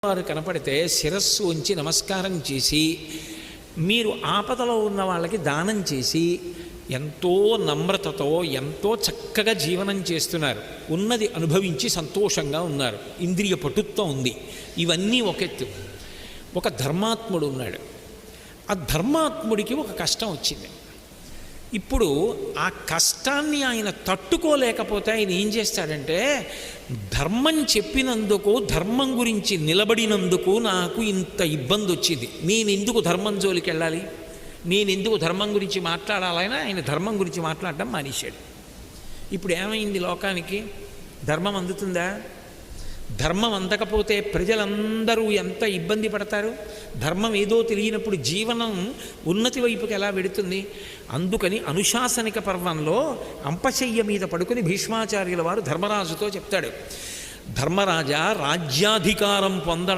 వారు కనపడితే శిరస్సు ఉంచి నమస్కారం చేసి మీరు ఆపదలో ఉన్న వాళ్ళకి దానం చేసి ఎంతో నమ్రతతో ఎంతో చక్కగా జీవనం చేస్తున్నారు, ఉన్నది అనుభవించి సంతోషంగా ఉన్నారు, ఇంద్రియ పటుత్వం ఉంది. ఇవన్నీ ఒక ఎత్తు. ఒక ధర్మాత్ముడు ఉన్నాడు. ఆ ధర్మాత్ముడికి ఒక కష్టం వచ్చింది. ఇప్పుడు ఆ కష్టాన్ని ఆయన తట్టుకోలేకపోతే ఆయన ఏం చేస్తాడంటే, ధర్మం చెప్పినందుకు, ధర్మం గురించి నిలబడినందుకు నాకు ఇంత ఇబ్బంది వచ్చింది, నేనెందుకు ధర్మం జోలికి వెళ్ళాలి, నేనెందుకు ధర్మం గురించి మాట్లాడాలని ఆయన ధర్మం గురించి మాట్లాడడం మానేశాడు. ఇప్పుడు ఏమైంది లోకానికి? ధర్మం అందుతుందా? ధర్మం అందకపోతే ప్రజలందరూ ఎంత ఇబ్బంది పడతారు? ధర్మం ఏదో తెలియనప్పుడు జీవనం ఉన్నతి వైపుకి ఎలా వెడుతుంది? అందుకని అనుశాసనిక పర్వంలో అంపశయ్య మీద పడుకుని భీష్మాచార్యుల వారు ధర్మరాజుతో చెప్తాడు, ధర్మరాజా, రాజ్యాధికారం పొందడం